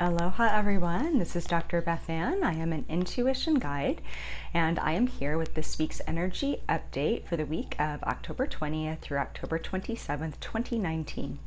Aloha everyone, this is Dr. BethAnne. I am an intuition guide and I am here with this week's energy update for the week of October 20th through October 27th, 2019.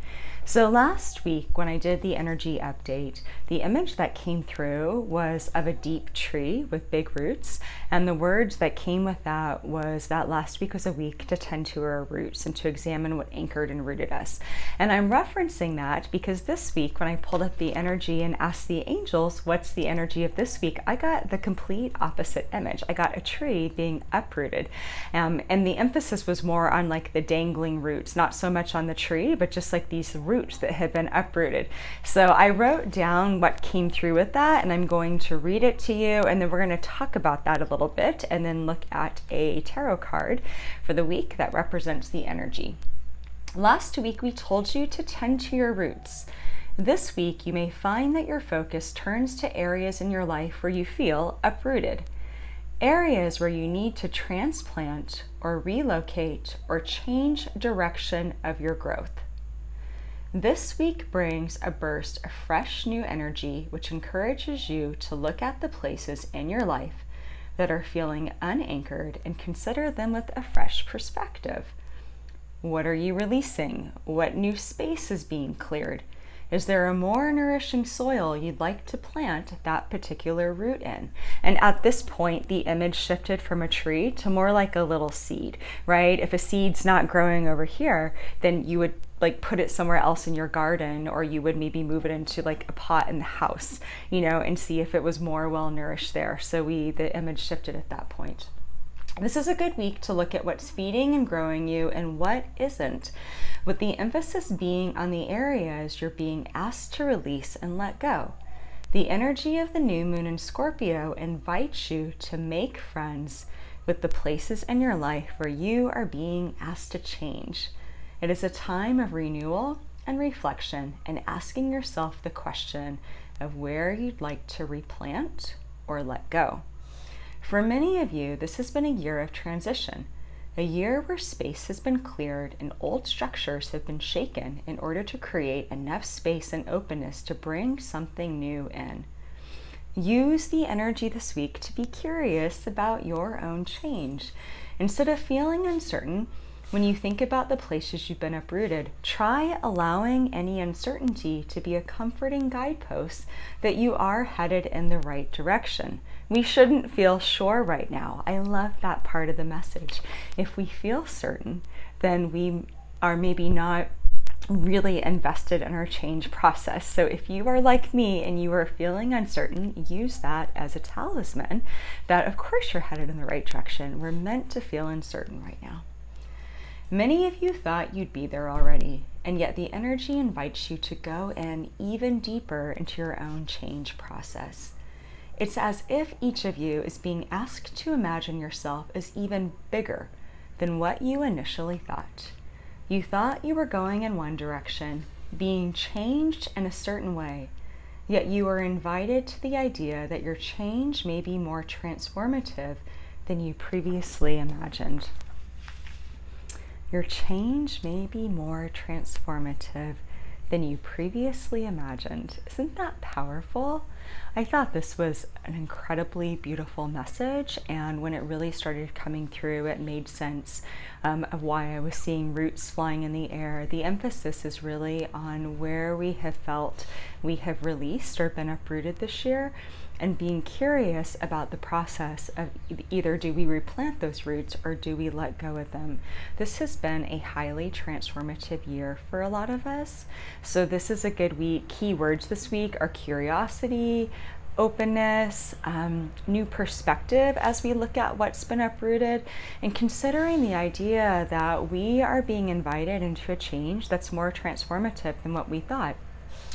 So last week when I did the energy update, the image that came through was of a deep tree with big roots, and the words that came with that was that last week was a week to tend to our roots and to examine what anchored and rooted us. And I'm referencing that because this week when I pulled up the energy and asked the angels what's the energy of this week, I got the complete opposite image. I got a tree being uprooted, and the emphasis was more on like the dangling roots, not so much on the tree, but just like these roots that had been uprooted. So I wrote down what came through with that, and I'm going to read it to you, and then we're going to talk about that a little bit and then look at a tarot card for the week that represents the energy. Last week we told you to tend to your roots. This week you may find that your focus turns to areas in your life where you feel uprooted, areas where you need to transplant or relocate or change direction of your growth. This week brings a burst of fresh new energy which encourages you to look at the places in your life that are feeling unanchored and consider them with a fresh perspective. What are you releasing? What new space is being cleared? Is there a more nourishing soil you'd like to plant that particular root in? And at this point, the image shifted from a tree to more like a little seed, right? If a seed's not growing over here, then you would like put it somewhere else in your garden, or you would maybe move it into like a pot in the house, and see if it was more well nourished there. So the image shifted at that point. This is a good week to look at what's feeding and growing you and what isn't, with the emphasis being on the areas you're being asked to release and let go. The energy of the new moon in Scorpio invites you to make friends with the places in your life where you are being asked to change. It is a time of renewal and reflection and asking yourself the question of where you'd like to replant or let go. For many of you, this has been a year of transition, a year where space has been cleared and old structures have been shaken in order to create enough space and openness to bring something new in. Use the energy this week to be curious about your own change. Instead of feeling uncertain, when you think about the places you've been uprooted, try allowing any uncertainty to be a comforting guidepost that you are headed in the right direction. We shouldn't feel sure right now. I love that part of the message. If we feel certain, then we are maybe not really invested in our change process. So if you are like me and you are feeling uncertain, use that as a talisman that of course you're headed in the right direction. We're meant to feel uncertain right now. Many of you thought you'd be there already, and yet the energy invites you to go in even deeper into your own change process. It's as if each of you is being asked to imagine yourself as even bigger than what you initially thought. You thought you were going in one direction, being changed in a certain way, yet you are invited to the idea that your change may be more transformative than you previously imagined. Your change may be more transformative than you previously imagined. Isn't that powerful? I thought this was an incredibly beautiful message, and when it really started coming through, it made sense of why I was seeing roots flying in the air. The emphasis is really on where we have felt we have released or been uprooted this year, and being curious about the process of either do we replant those roots or do we let go of them. This has been a highly transformative year for a lot of us. So this is a good week. Keywords this week are curiosity, openness, new perspective as we look at what's been uprooted, and considering the idea that we are being invited into a change that's more transformative than what we thought.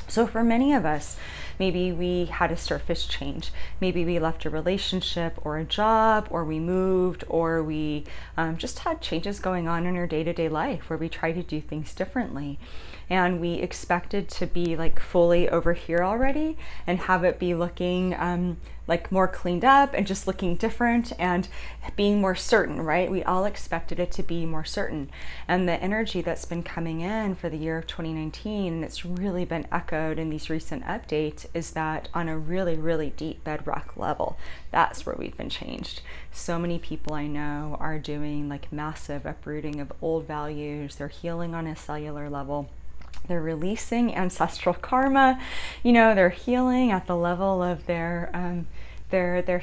So for many of us, maybe we had a surface change. Maybe we left a relationship or a job, or we moved, or we just had changes going on in our day-to-day life where we try to do things differently. and we expected to be like fully over here already and have it be looking like more cleaned up and just looking different and being more certain, right? We all expected it to be more certain. And the energy that's been coming in for the year of 2019, and it's really been echoed in these recent updates, is that on a really, really deep bedrock level, that's where we've been changed. So many people I know are doing like massive uprooting of old values. They're healing on a cellular level. They're releasing ancestral karma. They're healing at the level of their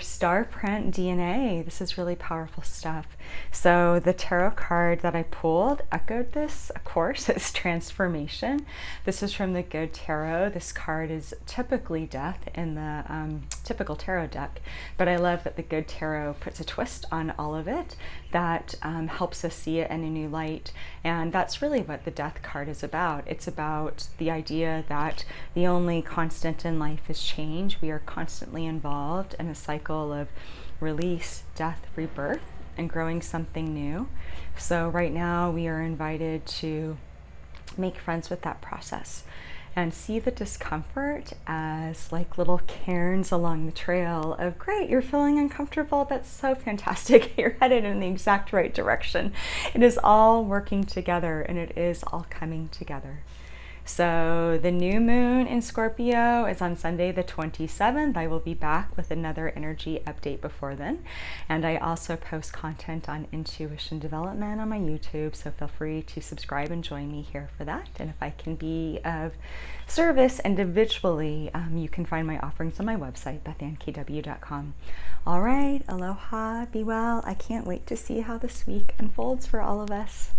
star print DNA. This is really powerful stuff. So the tarot card that I pulled echoed this, of course. It's transformation. This is from the Good Tarot. This card is typically death in the typical tarot deck, but I love that the Good Tarot puts a twist on all of it that helps us see it in a new light. And that's really what the death card is about. It's about the idea that the only constant in life is change. We are constantly involved in a cycle of release, death, rebirth, and growing something new. So right now we are invited to make friends with that process and see the discomfort as like little cairns along the trail of, great, you're feeling uncomfortable. That's so fantastic. You're headed in the exact right direction. It is all working together and it is all coming together. So the new moon in Scorpio is on Sunday the 27th. I will be back with another energy update before then. And I also post content on intuition development on my YouTube, so feel free to subscribe and join me here for that. And if I can be of service individually, you can find my offerings on my website, BethAnneKW.com. All right, aloha, be well. I can't wait to see how this week unfolds for all of us.